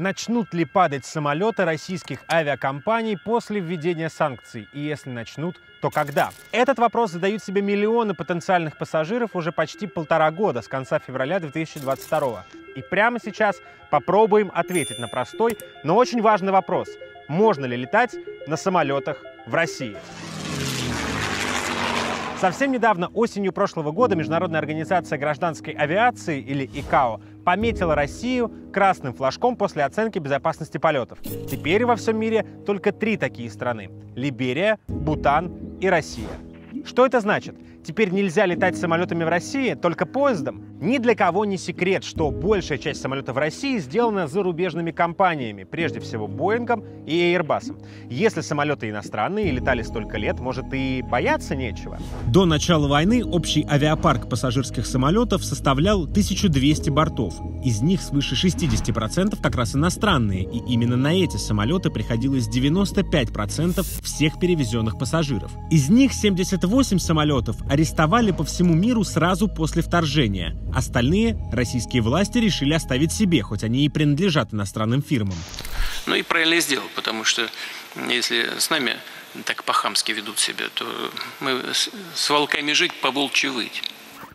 Начнут ли падать самолеты российских авиакомпаний после введения санкций? И если начнут, то когда? Этот вопрос задают себе миллионы потенциальных пассажиров уже почти 1,5 года, с конца февраля 2022. И прямо сейчас попробуем ответить на простой, но очень важный вопрос. Можно ли летать на самолетах в России? Совсем недавно, осенью прошлого года, Международная организация гражданской авиации, или ИКАО, пометила Россию красным флажком после оценки безопасности полетов. Теперь во всем мире только 3 такие страны – Либерия, Бутан и Россия. Что это значит? Теперь нельзя летать самолетами в России, только поездом? Ни для кого не секрет, что большая часть самолетов в России сделана зарубежными компаниями, прежде всего Боингом и Airbus. Если самолеты иностранные и летали столько лет, может, и бояться нечего? До начала войны общий авиапарк пассажирских самолетов составлял 1200 бортов. Из них свыше 60% как раз иностранные, и именно на эти самолеты приходилось 95% всех перевезенных пассажиров. Из них 78 самолетов арестовали по всему миру сразу после вторжения. Остальные российские власти решили оставить себе, хоть они и принадлежат иностранным фирмам. Ну и правильно сделал, потому что если с нами так по-хамски ведут себя, то мы с волками жить, по-волчьи выть.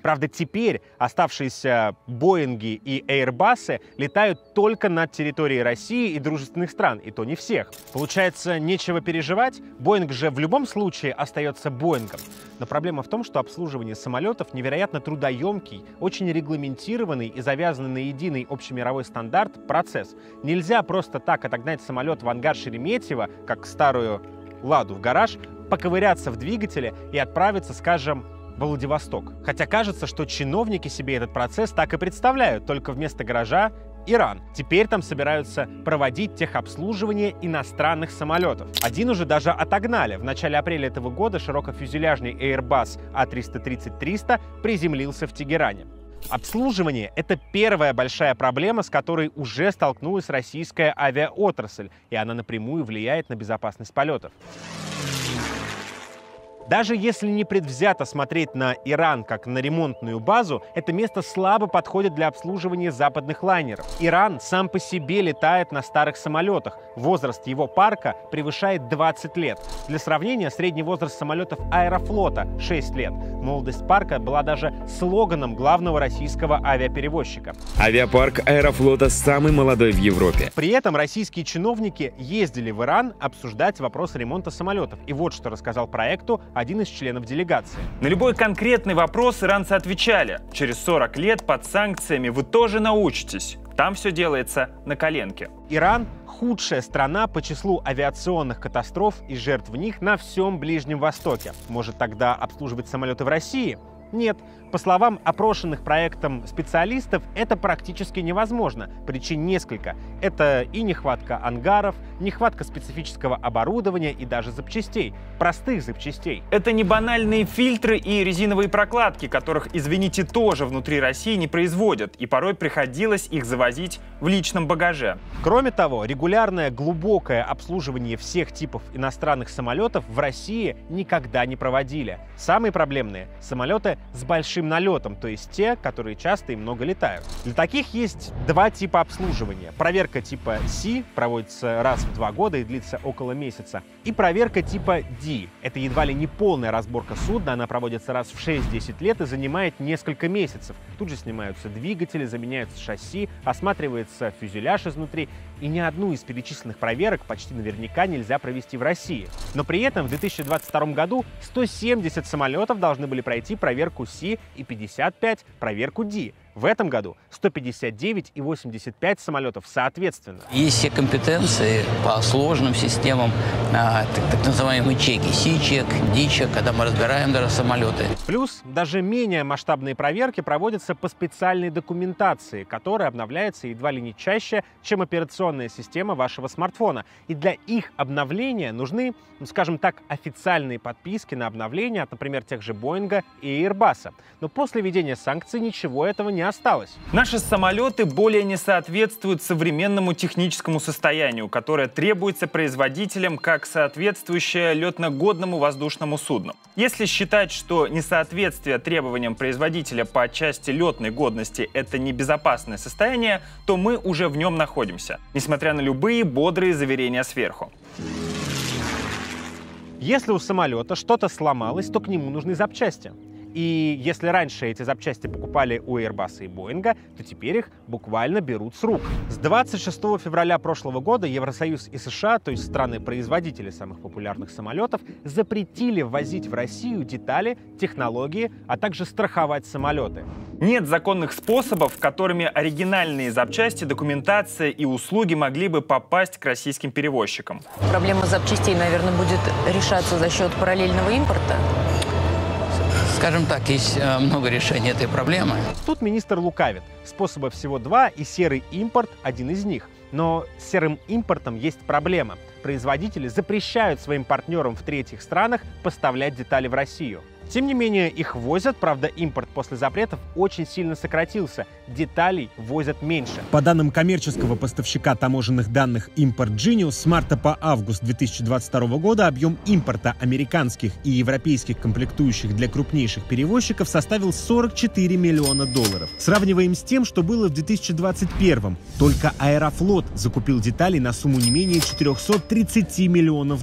Правда, теперь оставшиеся Боинги и Airbus летают только над территорией России и дружественных стран, и то не всех. Получается, нечего переживать, Боинг же в любом случае остается Боингом. Но проблема в том, что обслуживание самолетов невероятно трудоемкий, очень регламентированный и завязанный на единый общемировой стандарт процесс. Нельзя просто так отогнать самолет в ангар Шереметьево, как старую «Ладу» в гараж, поковыряться в двигателе и отправиться, скажем, во Владивосток. Хотя кажется, что чиновники себе этот процесс так и представляют, только вместо гаража — Иран. Теперь там собираются проводить техобслуживание иностранных самолетов. Один уже даже отогнали. В начале апреля этого года широкофюзеляжный Airbus A330-300 приземлился в Тегеране. Обслуживание — это первая большая проблема, с которой уже столкнулась российская авиаотрасль, и она напрямую влияет на безопасность полетов. Даже если не предвзято смотреть на Иран как на ремонтную базу, это место слабо подходит для обслуживания западных лайнеров. Иран сам по себе летает на старых самолетах. Возраст его парка превышает 20 лет. Для сравнения, средний возраст самолетов Аэрофлота — 6 лет. Молодость парка была даже слоганом главного российского авиаперевозчика. Авиапарк Аэрофлота самый молодой в Европе. При этом российские чиновники ездили в Иран обсуждать вопрос ремонта самолетов. И вот что рассказал проекту один из членов делегации. На любой конкретный вопрос иранцы отвечали: через 40 лет под санкциями вы тоже научитесь. Там все делается на коленке. Иран — худшая страна по числу авиационных катастроф и жертв в них на всем Ближнем Востоке. Может, тогда обслуживать самолеты в России? Нет. По словам опрошенных проектом специалистов, это практически невозможно. Причин несколько. Это и нехватка ангаров, нехватка специфического оборудования и даже запчастей. Простых запчастей. Это не банальные фильтры и резиновые прокладки, которых, извините, тоже внутри России не производят, и порой приходилось их завозить в личном багаже. Кроме того, регулярное глубокое обслуживание всех типов иностранных самолетов в России никогда не проводили. Самые проблемные — самолеты с большим налетом, то есть те, которые часто и много летают. Для таких есть 2 типа обслуживания. Проверка типа C проводится раз в 2 года и длится около месяца. И проверка типа D. Это едва ли не полная разборка судна, она проводится раз в 6-10 лет и занимает несколько месяцев. Тут же снимаются двигатели, заменяются шасси, осматривается фюзеляж изнутри. И ни одну из перечисленных проверок почти наверняка нельзя провести в России. Но при этом в 2022 году 170 самолетов должны были пройти проверку C и 55 проверку D. В этом году 159 и 85 самолетов соответственно. Есть все компетенции по сложным системам, так называемые чеки, C-чек, D-чек, когда мы разбираем даже самолеты. Плюс даже менее масштабные проверки проводятся по специальной документации, которая обновляется едва ли не чаще, чем операционная система вашего смартфона. И для их обновления нужны, скажем так, официальные подписки на обновление от, например, тех же Боинга и Airbus. Но после введения санкций ничего этого не осталось. Наши самолеты более не соответствуют современному техническому состоянию, которое требуется производителям как соответствующее летногодному воздушному судну. Если считать, что несоответствие требованиям производителя по части летной годности — это небезопасное состояние, то мы уже в нем находимся, несмотря на любые бодрые заверения сверху. Если у самолета что-то сломалось, то к нему нужны запчасти. И если раньше эти запчасти покупали у Airbus и Boeing, то теперь их буквально берут с рук. С 26 февраля прошлого года Евросоюз и США, то есть страны-производители самых популярных самолетов, запретили ввозить в Россию детали, технологии, а также страховать самолеты. Нет законных способов, которыми оригинальные запчасти, документация и услуги могли бы попасть к российским перевозчикам. Проблема запчастей, наверное, будет решаться за счет параллельного импорта. Скажем так, есть много решений этой проблемы. Тут министр лукавит. Способов всего два, и серый импорт – один из них. Но с серым импортом есть проблема. Производители запрещают своим партнерам в третьих странах поставлять детали в Россию. Тем не менее, их возят, правда, импорт после запретов очень сильно сократился. Деталей возят меньше. По данным коммерческого поставщика таможенных данных Import Genius, с марта по август 2022 года объем импорта американских и европейских комплектующих для крупнейших перевозчиков составил $44 миллиона. Сравниваем с тем, что было в 2021. Только Аэрофлот закупил детали на сумму не менее $430 миллионов.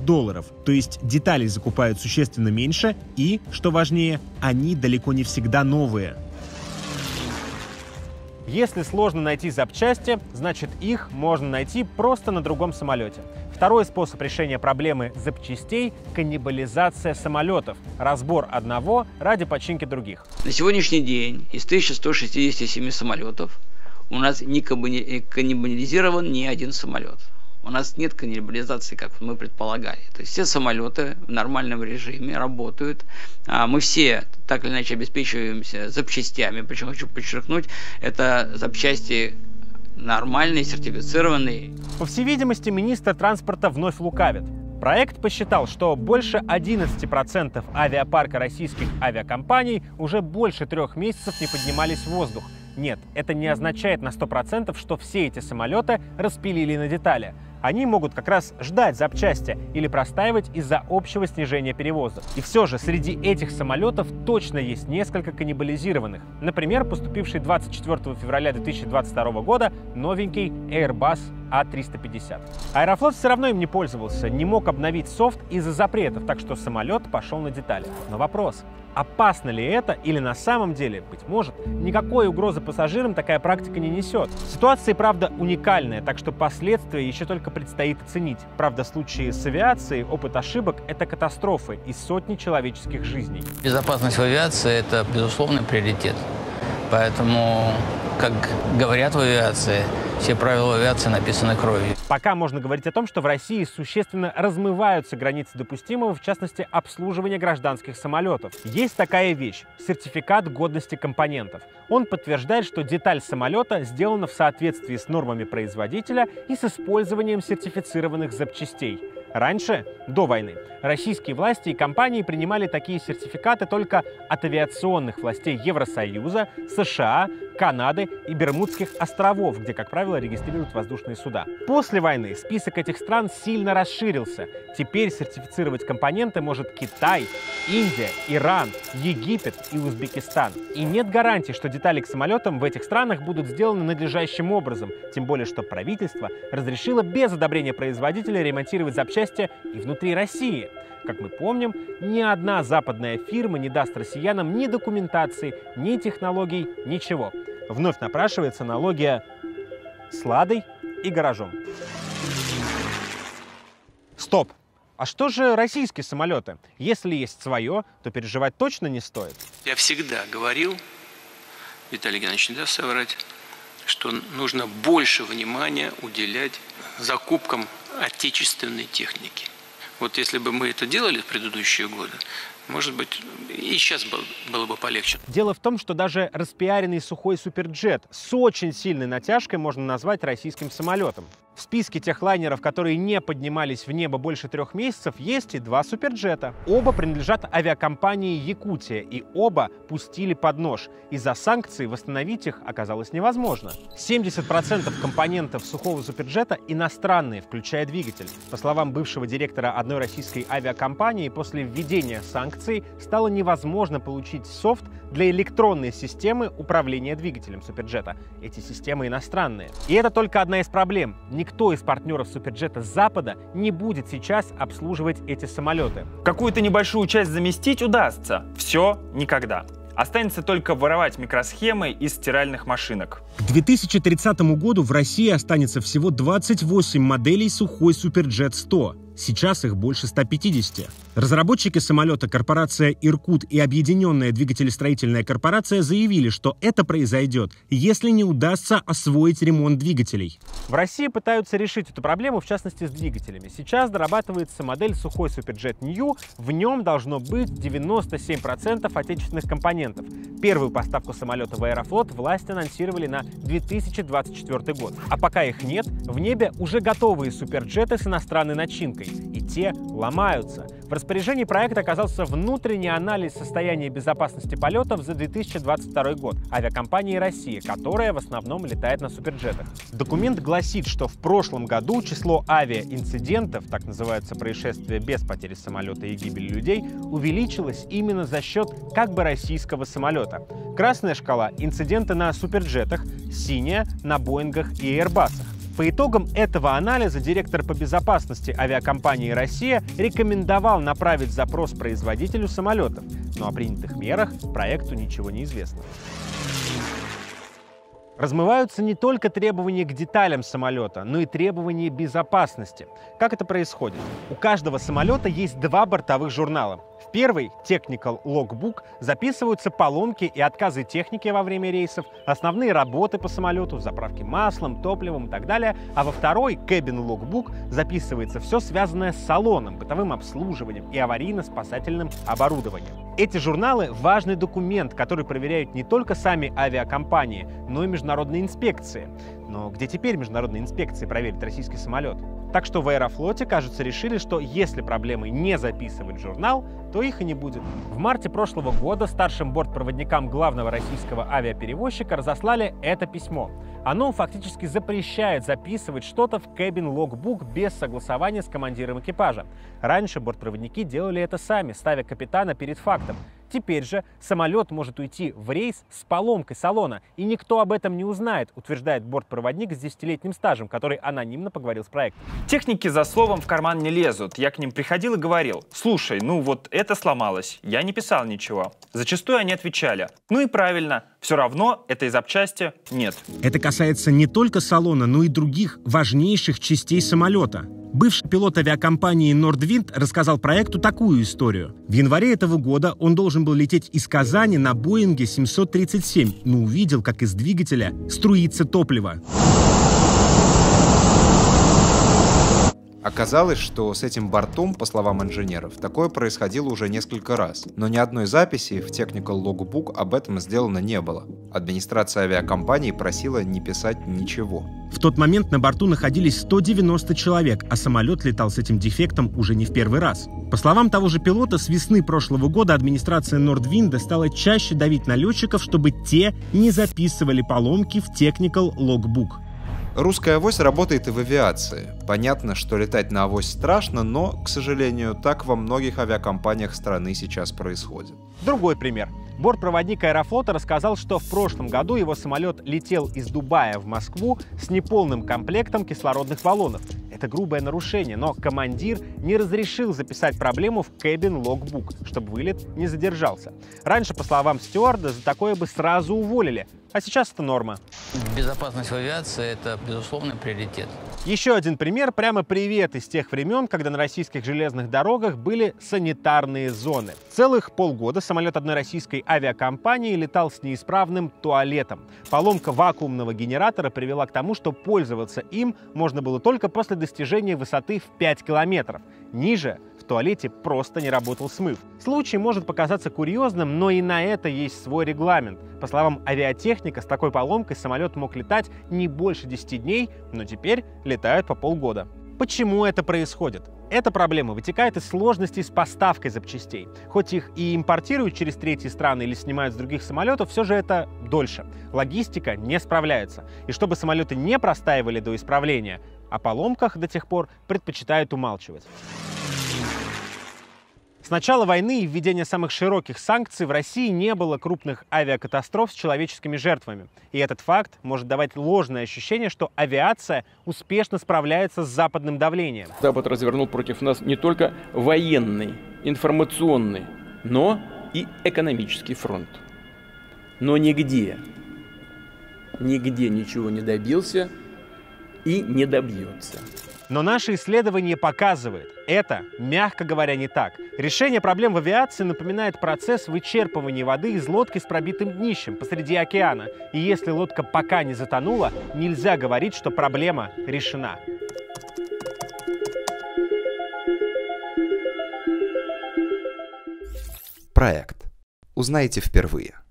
То есть деталей закупают существенно меньше и, что важнее, они далеко не всегда новые. Если сложно найти запчасти, значит их можно найти просто на другом самолете. Второй способ решения проблемы запчастей – каннибализация самолетов. Разбор одного ради починки других. На сегодняшний день из 1167 самолетов у нас не каннибализирован ни один самолет. У нас нет каннибализации, как мы предполагали. То есть все самолеты в нормальном режиме работают. Мы все так или иначе обеспечиваемся запчастями. Причем хочу подчеркнуть, это запчасти нормальные, сертифицированные. По всей видимости, министр транспорта вновь лукавит. Проект посчитал, что больше 11% авиапарка российских авиакомпаний уже больше 3 месяцев не поднимались в воздух. Нет, это не означает на 100%, что все эти самолеты распилили на детали. Они могут как раз ждать запчасти или простаивать из-за общего снижения перевозок. И все же среди этих самолетов точно есть несколько каннибализированных. Например, поступивший 24 февраля 2022 года новенький Airbus A350. Аэрофлот все равно им не пользовался, не мог обновить софт из-за запретов, так что самолет пошел на детали. Но вопрос: опасно ли это, или на самом деле, быть может, никакой угрозы пассажирам такая практика не несет? Ситуация, правда, уникальная, так что последствия еще только предстоит оценить. Правда, в случае с авиацией опыт ошибок — это катастрофы и сотни человеческих жизней. Безопасность в авиации – это безусловный приоритет. Поэтому, как говорят в авиации, все правила авиации написаны кровью. Пока можно говорить о том, что в России существенно размываются границы допустимого, в частности, обслуживания гражданских самолетов. Есть такая вещь – сертификат годности компонентов. Он подтверждает, что деталь самолета сделана в соответствии с нормами производителя и с использованием сертифицированных запчастей. Раньше, до войны, российские власти и компании принимали такие сертификаты только от авиационных властей Евросоюза, США, Канады и Бермудских островов, где, как правило, регистрируют воздушные суда. После войны список этих стран сильно расширился. Теперь сертифицировать компоненты может Китай, Индия, Иран, Египет и Узбекистан. И нет гарантии, что детали к самолетам в этих странах будут сделаны надлежащим образом, тем более что правительство разрешило без одобрения производителя ремонтировать запчасти и внутри России. Как мы помним, ни одна западная фирма не даст россиянам ни документации, ни технологий, ничего. Вновь напрашивается аналогия с «Ладой» и гаражом. Стоп! А что же российские самолеты? Если есть свое, то переживать точно не стоит. Я всегда говорил, Виталий Геннадьевич не даст соврать, что нужно больше внимания уделять закупкам отечественной техники. Вот если бы мы это делали в предыдущие годы, может быть, и сейчас было бы полегче. Дело в том, что даже распиаренный сухой суперджет с очень сильной натяжкой можно назвать российским самолетом. В В списке тех лайнеров, которые не поднимались в небо больше 3 месяцев, есть и 2 суперджета. Оба принадлежат авиакомпании «Якутия», и оба пустили под нож. Из-за санкций восстановить их оказалось невозможно. 70% компонентов сухого суперджета иностранные, включая двигатель. По словам бывшего директора одной российской авиакомпании, после введения санкций стало невозможно получить софт для электронной системы управления двигателем суперджета. Эти системы иностранные. И это только одна из проблем. Никто из партнеров суперджета с Запада не будет сейчас обслуживать эти самолеты. Какую-то небольшую часть заместить удастся. Все никогда. Останется только воровать микросхемы из стиральных машинок. К 2030 году в России останется всего 28 моделей сухой Суперджет 100. Сейчас их больше 150. Разработчики самолета корпорация «Иркут» и Объединенная двигателестроительная корпорация заявили, что это произойдет, если не удастся освоить ремонт двигателей. В России пытаются решить эту проблему, в частности, с двигателями. Сейчас дорабатывается модель сухой Суперджет Нью. В нем должно быть 97% отечественных компонентов. Первую поставку самолета в Аэрофлот власти анонсировали на 2024 год. А пока их нет, в небе уже готовые суперджеты с иностранной начинкой. И те ломаются. В распоряжении проекта оказался внутренний анализ состояния безопасности полетов за 2022 год авиакомпании «Россия», которая в основном летает на суперджетах. Документ гласит, что в прошлом году число авиаинцидентов, так называются происшествия без потери самолета и гибели людей, увеличилось именно за счет как бы российского самолета. Красная шкала — инциденты на суперджетах, синяя — на Боингах и Airbus'ах. По итогам этого анализа директор по безопасности авиакомпании «Россия» рекомендовал направить запрос производителю самолетов, но о принятых мерах проекту ничего не известно. Размываются не только требования к деталям самолета, но и требования безопасности. Как это происходит? У каждого самолета есть 2 бортовых журнала. В первый, Technical Logbook, записываются поломки и отказы техники во время рейсов, основные работы по самолету, заправки маслом, топливом и так далее. А во второй, Cabin Logbook, записывается все связанное с салоном, бытовым обслуживанием и аварийно-спасательным оборудованием. Эти журналы — важный документ, который проверяют не только сами авиакомпании, но и международные инспекции. Но где теперь международные инспекции проверят российский самолет? Так что в Аэрофлоте, кажется, решили, что если проблемы не записывать в журнал, то их и не будет. В марте прошлого года старшим бортпроводникам главного российского авиаперевозчика разослали это письмо. Оно фактически запрещает записывать что-то в Cabin Logbook без согласования с командиром экипажа. Раньше бортпроводники делали это сами, ставя капитана перед фактом. Теперь же самолет может уйти в рейс с поломкой салона, и никто об этом не узнает, утверждает бортпроводник с 10-летним стажем, который анонимно поговорил с проектом. Техники за словом в карман не лезут. Я к ним приходил и говорил: слушай, ну вот это сломалось. Я не писал ничего. Зачастую они отвечали: ну и правильно, все равно этой запчасти нет. Это касается не только салона, но и других важнейших частей самолета. Бывший пилот авиакомпании «Нордвинд» рассказал проекту такую историю. В январе этого года он должен был лететь из Казани на Боинге 737, но увидел, как из двигателя струится топливо. Оказалось, что с этим бортом, по словам инженеров, такое происходило уже несколько раз, но ни одной записи в Technical Logbook об этом сделано не было. Администрация авиакомпании просила не писать ничего. В тот момент на борту находились 190 человек, а самолет летал с этим дефектом уже не в первый раз. По словам того же пилота, с весны прошлого года администрация Нордвинда стала чаще давить на летчиков, чтобы те не записывали поломки в Technical Logbook. Русская авось работает и в авиации. Понятно, что летать на авось страшно, но, к сожалению, так во многих авиакомпаниях страны сейчас происходит. Другой пример. Бортпроводник Аэрофлота рассказал, что в прошлом году его самолет летел из Дубая в Москву с неполным комплектом кислородных баллонов. Это грубое нарушение, но командир не разрешил записать проблему в Cabin Logbook, чтобы вылет не задержался. Раньше, по словам стюарда, за такое бы сразу уволили, а сейчас это норма. Безопасность в авиации – это безусловный приоритет. Еще один пример, прямо привет из тех времен, когда на российских железных дорогах были санитарные зоны. Целых полгода самолет одной российской авиакомпании летал с неисправным туалетом. Поломка вакуумного генератора привела к тому, что пользоваться им можно было только после достижения высоты в 5 километров. Ниже в туалете просто не работал смыв. Случай может показаться курьезным, но и на это есть свой регламент. По словам авиатехники, техника, с такой поломкой самолет мог летать не больше 10 дней, но теперь летают по полгода. Почему это происходит? Эта проблема вытекает из сложностей с поставкой запчастей. Хоть их и импортируют через третьи страны или снимают с других самолетов, все же это дольше. Логистика не справляется. И чтобы самолеты не простаивали до исправления, о поломках до тех пор предпочитают умалчивать. С начала войны и введения самых широких санкций в России не было крупных авиакатастроф с человеческими жертвами. И этот факт может давать ложное ощущение, что авиация успешно справляется с западным давлением. Запад развернул против нас не только военный, информационный, но и экономический фронт. Но нигде ничего не добился и не добьется. Но наше исследование показывает, это, мягко говоря, не так. Решение проблем в авиации напоминает процесс вычерпывания воды из лодки с пробитым днищем посреди океана. И если лодка пока не затонула, нельзя говорить, что проблема решена. Проект. Узнайте впервые.